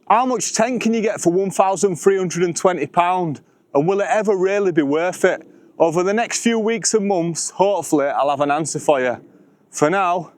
How much tent can you get for £1,320? And will it ever really be worth it? Over the next few weeks and months, hopefully I'll have an answer for you. For now,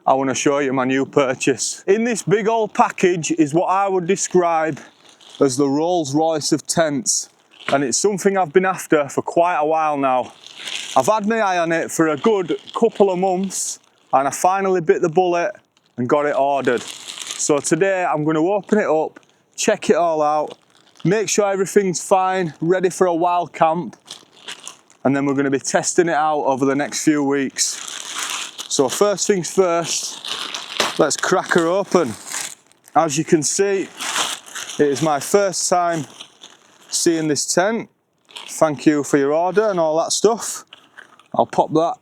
I want to show you my new purchase. In this big old package is what I would describe as the Rolls Royce of tents. And it's something I've been after for quite a while now. I've had my eye on it for a good couple of months and I finally bit the bullet and got it ordered. So today I'm going to open it up, check it all out, make sure everything's fine, ready for a wild camp, and then we're going to be testing it out over the next few weeks. So first things first, let's crack her open. As you can see, it is my first time seeing this tent. Thank you for your order and all that stuff. I'll pop that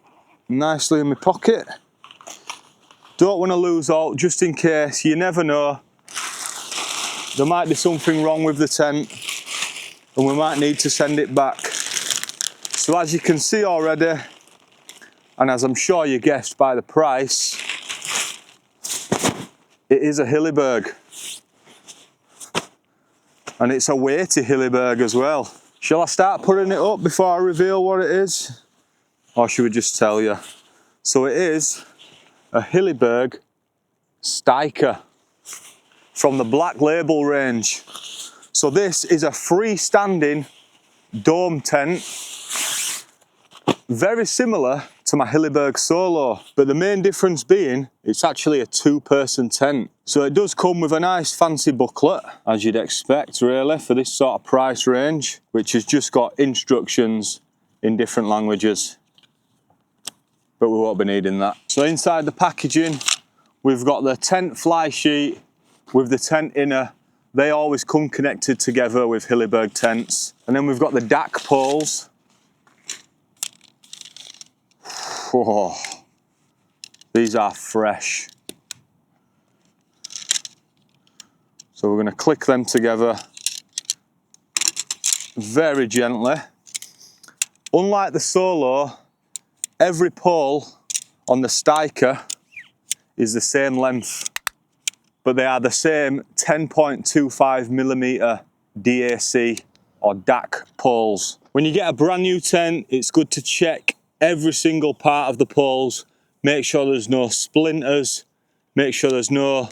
nicely in my pocket. Don't want to lose out, just in case, you never know. There might be something wrong with the tent and we might need to send it back. So as you can see already, and as I'm sure you guessed by the price, it is a Hilleberg. And it's a weighty Hilleberg as well. Shall I start putting it up before I reveal what it is? Or should we just tell you? So it is a Hilleberg Stiker from the Black Label range. So this is a freestanding dome tent, very similar to my Hilleberg Solo, but the main difference being it's actually a two-person tent. So it does come with a nice fancy booklet, as you'd expect really for this sort of price range, which has just got instructions in different languages. But we won't be needing that. So inside the packaging, we've got the tent fly sheet with the tent inner. They always come connected together with Hilleberg tents. And then we've got the DAC poles. Whoa, these are fresh. So we're going to click them together very gently. Unlike the Solo, every pole on the Stiker is the same length, but they are the same 10.25mm DAC or DAC poles. When you get a brand new tent, it's good to check every single part of the poles, make sure there's no splinters, make sure there's no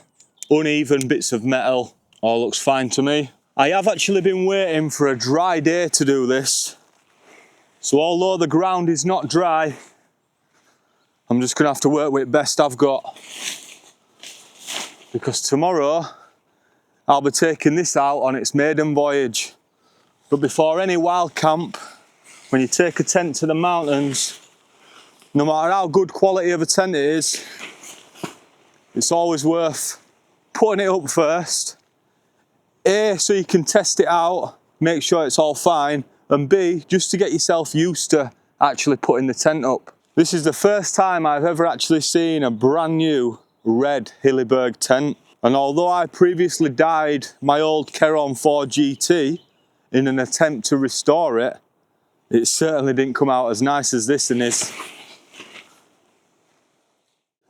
uneven bits of metal. All looks fine to me. I have actually been waiting for a dry day to do this. So although the ground is not dry, I'm just going to have to work with the best I've got. Because tomorrow, I'll be taking this out on its maiden voyage. But before any wild camp, when you take a tent to the mountains, no matter how good quality of a tent it is, it's always worth putting it up first. A, so you can test it out, make sure it's all fine, and B, just to get yourself used to actually putting the tent up. This is the first time I've ever actually seen a brand new red Hilleberg tent. And although I previously dyed my old Keron 4 GT in an attempt to restore it, it certainly didn't come out as nice as this one is.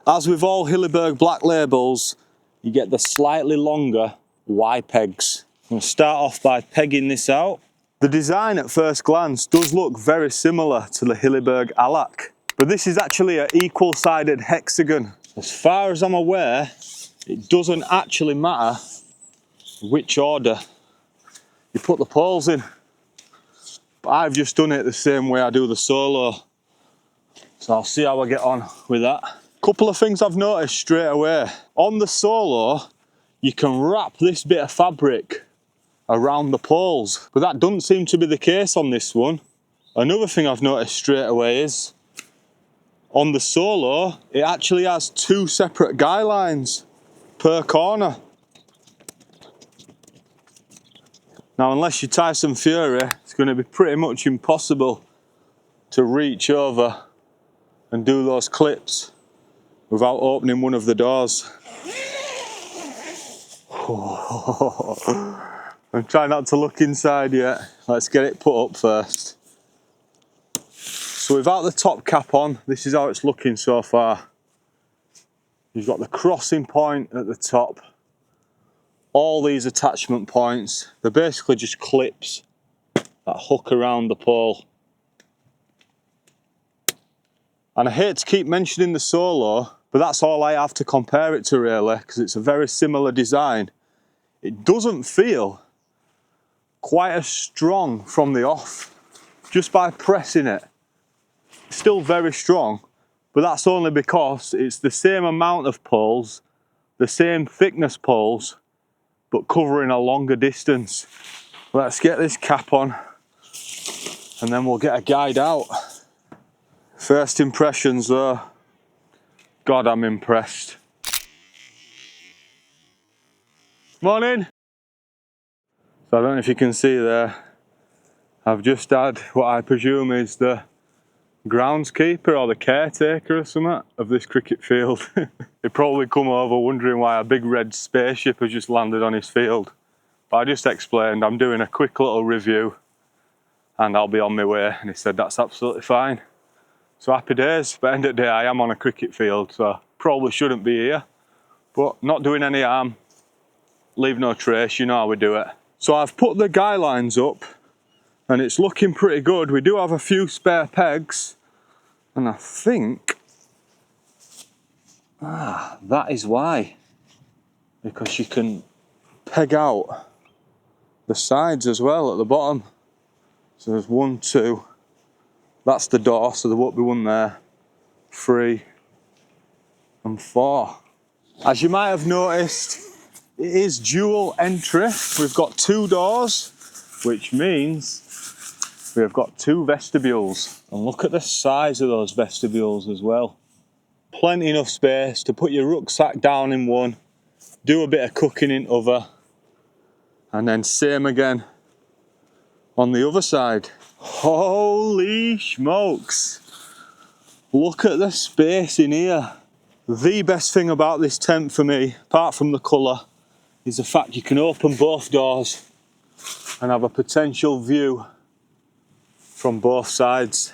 As with all Hilleberg black labels, you get the slightly longer Y pegs. I'm going to start off by pegging this out. The design at first glance does look very similar to the Hilleberg Allac, but this is actually an equal-sided hexagon. As far as I'm aware, it doesn't actually matter which order you put the poles in. But I've just done it the same way I do the Solo. So I'll see how I get on with that. Couple of things I've noticed straight away. On the Solo, you can wrap this bit of fabric around the poles, but that doesn't seem to be the case on this one. Another thing I've noticed straight away is on the Solo, it actually has two separate guy lines per corner. Now, unless you tie some Fury, it's going to be pretty much impossible to reach over and do those clips without opening one of the doors. I'm trying not to look inside yet. Let's get it put up first. So without the top cap on, this is how it's looking so far. You've got the crossing point at the top. all these attachment points. They're basically just clips that hook around the pole. And I hate to keep mentioning the Solo, but that's all I have to compare it to really, because it's a very similar design. It doesn't feel quite as strong from the off, just by pressing it. It's still very strong, but that's only because it's the same amount of poles, the same thickness poles, but covering a longer distance. Let's get this cap on and then we'll get a guide out. First impressions though, God, I'm impressed. Morning! So I don't know if you can see there, I've just had what I presume is the groundskeeper or the caretaker or something of this cricket field. He'd probably come over wondering why a big red spaceship has just landed on his field. But I just explained I'm doing a quick little review and I'll be on my way, and he said that's absolutely fine. So happy days, but end of the day I am on a cricket field, so probably shouldn't be here, but not doing any harm. Leave no trace, you know how we do it. So I've put the guy lines up and it's looking pretty good. We do have a few spare pegs, and I think that is why, because you can peg out the sides as well at the bottom. So there's 1, 2, that's the door, so there won't be one there, 3 and 4. As you might have noticed, it is dual entry. We've got 2 doors, which means we've got 2 vestibules. And look at the size of those vestibules as well. Plenty enough space to put your rucksack down in one, do a bit of cooking in other, and then same again on the other side. Holy smokes! Look at the space in here. The best thing about this tent for me, apart from the colour, is the fact you can open both doors and have a potential view from both sides.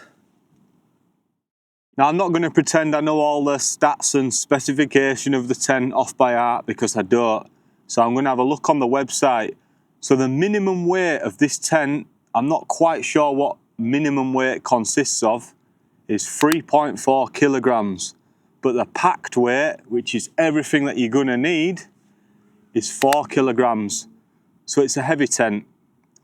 Now I'm not going to pretend I know all the stats and specification of the tent off by heart, because I don't. So I'm going to have a look on the website. So the minimum weight of this tent, I'm not quite sure what minimum weight consists of, is 3.4 kilograms. But the packed weight, which is everything that you're going to need, is 4 kilograms. So it's a heavy tent.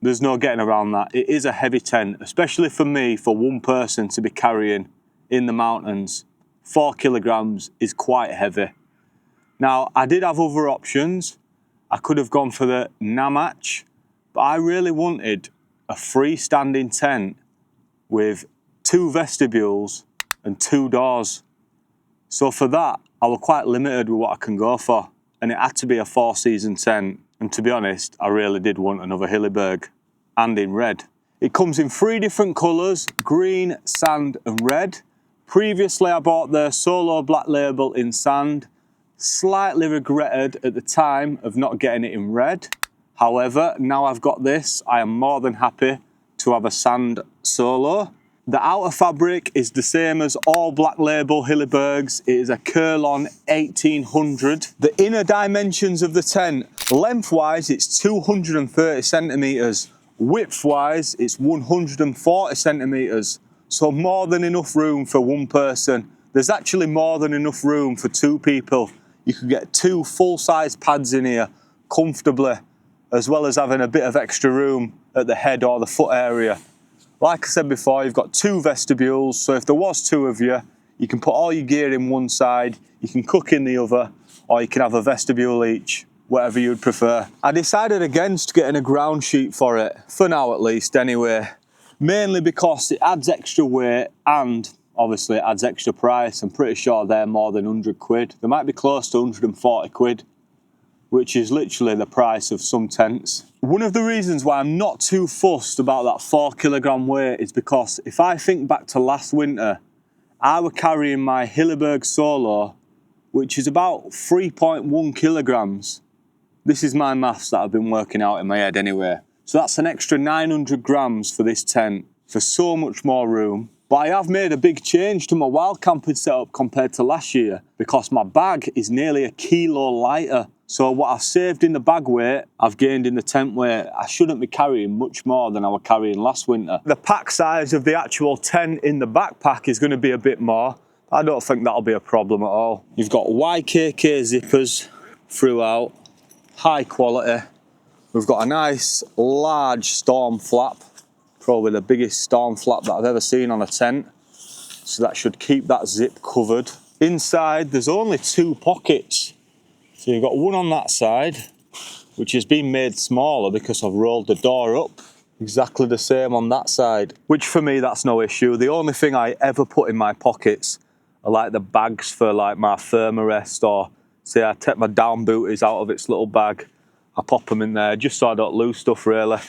There's no getting around that. It is a heavy tent, especially for me, for one person to be carrying in the mountains. 4 kilograms is quite heavy. Now, I did have other options. I could have gone for the Namach, but I really wanted a freestanding tent with 2 vestibules and 2 doors. So for that, I was quite limited with what I can go for, and it had to be a 4-season tent. And to be honest, I really did want another Hilleberg, and in red. It comes in 3 different colours, green, sand and red. Previously I bought the Solo Black Label in sand. Slightly regretted at the time of not getting it in red. However, now I've got this, I am more than happy to have a sand Solo. The outer fabric is the same as all Black Label Hillebergs. It is a Curlon 1800. The inner dimensions of the tent, lengthwise it's 230 centimetres. Widthwise it's 140 centimetres. So more than enough room for one person. There's actually more than enough room for 2 people. You could get 2 full-size pads in here comfortably, as well as having a bit of extra room at the head or the foot area. Like I said before, you've got 2 vestibules, so if there was 2 of you, you can put all your gear in one side, you can cook in the other, or you can have a vestibule each, whatever you'd prefer. I decided against getting a ground sheet for it, for now at least anyway, mainly because it adds extra weight and obviously it adds extra price. I'm pretty sure they're more than 100 quid. They might be close to 140 quid, which is literally the price of some tents. One of the reasons why I'm not too fussed about that 4 kilogram weight is because if I think back to last winter, I was carrying my Hilleberg Solo, which is about 3.1 kilograms. This is my maths that I've been working out in my head anyway. So that's an extra 900 grams for this tent, for so much more room. But I have made a big change to my wild camping setup compared to last year, because my bag is nearly 1 kilo lighter. So what I've saved in the bag weight, I've gained in the tent weight. I shouldn't be carrying much more than I was carrying last winter. The pack size of the actual tent in the backpack is going to be a bit more. I don't think that'll be a problem at all. You've got YKK zippers throughout, high quality. We've got a nice large storm flap, probably the biggest storm flap that I've ever seen on a tent. So that should keep that zip covered. Inside, there's only 2 pockets. So you've got one on that side, which has been made smaller because I've rolled the door up. Exactly the same on that side, which for me, that's no issue. The only thing I ever put in my pockets are like the bags for like my thermarest, or say I take my down booties out of its little bag. I pop them in there just so I don't lose stuff really.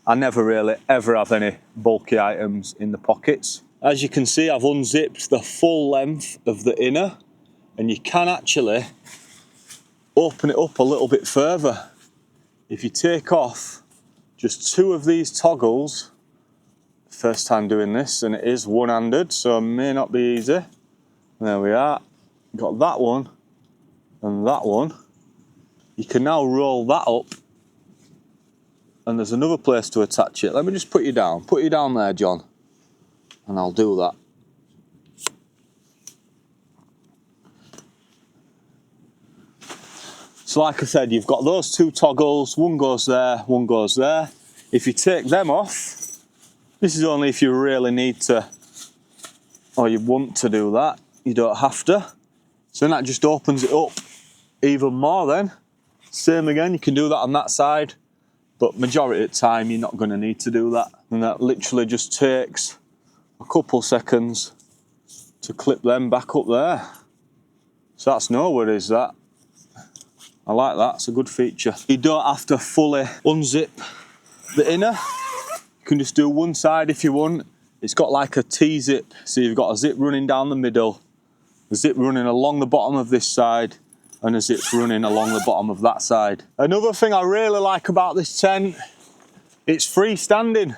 I never really ever have any bulky items in the pockets. As you can see, I've unzipped the full length of the inner, and you can actually open it up a little bit further. If you take off just 2 of these toggles, first time doing this, and it is one-handed, so it may not be easy. There we are, got that one and that one. You can now roll that up, and there's another place to attach it. Let me just put you down there, John, and I'll do that. So like I said, you've got those 2 toggles, one goes there, one goes there. If you take them off, this is only if you really need to, or you want to do that, you don't have to. So then that just opens it up even more then. Same again, you can do that on that side, but majority of the time you're not going to need to do that. And that literally just takes a couple seconds to clip them back up there. So that's no worries, that. I like that, it's a good feature. You don't have to fully unzip the inner. You can just do one side if you want. It's got like a T-zip, so you've got a zip running down the middle, a zip running along the bottom of this side, and a zip running along the bottom of that side. Another thing I really like about this tent, it's freestanding.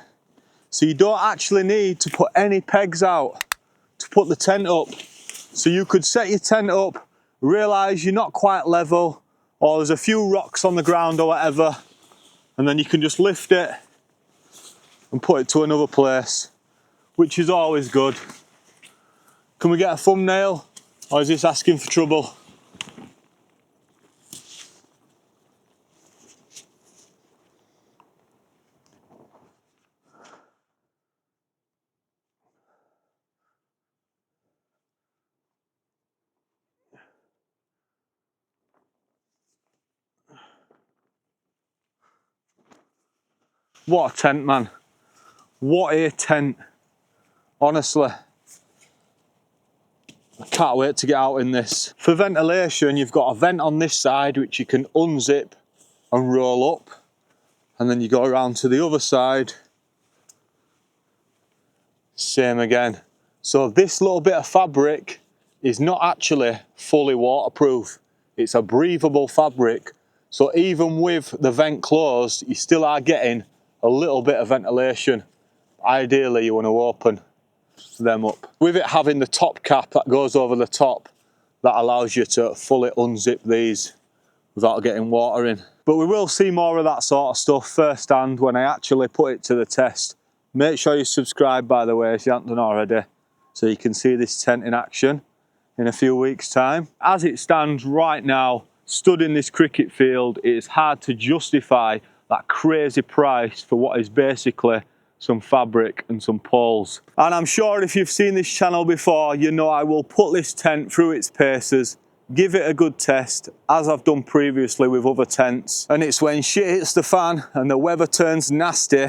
So you don't actually need to put any pegs out to put the tent up. So you could set your tent up, realise you're not quite level, or there's a few rocks on the ground or whatever, and then you can just lift it and put it to another place, which is always good. Can we get a thumbnail, or is this asking for trouble? What a tent, man. What a tent. Honestly. I can't wait to get out in this. For ventilation, you've got a vent on this side which you can unzip and roll up. And then you go around to the other side. Same again. So this little bit of fabric is not actually fully waterproof. It's a breathable fabric. So even with the vent closed, you still are getting a little bit of ventilation. Ideally, you want to open them up. With it having the top cap that goes over the top, that allows you to fully unzip these without getting water in. But we will see more of that sort of stuff firsthand when I actually put it to the test. Make sure you subscribe, by the way, if you haven't done already, so you can see this tent in action in a few weeks' time. As it stands right now, stood in this cricket field, it is hard to justify that crazy price for what is basically some fabric and some poles. And I'm sure if you've seen this channel before, you know I will put this tent through its paces, give it a good test, as I've done previously with other tents. And it's when shit hits the fan and the weather turns nasty,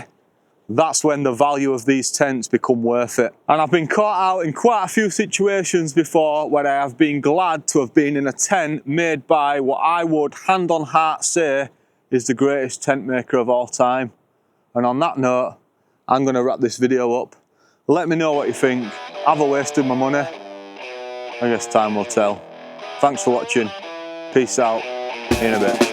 that's when the value of these tents become worth it. And I've been caught out in quite a few situations before where I have been glad to have been in a tent made by what I would hand on heart say is the greatest tent maker of all time. And on that note, I'm going to wrap this video up. Let me know what you think. Have I wasted my money? I guess time will tell. Thanks for watching. Peace out. In a bit.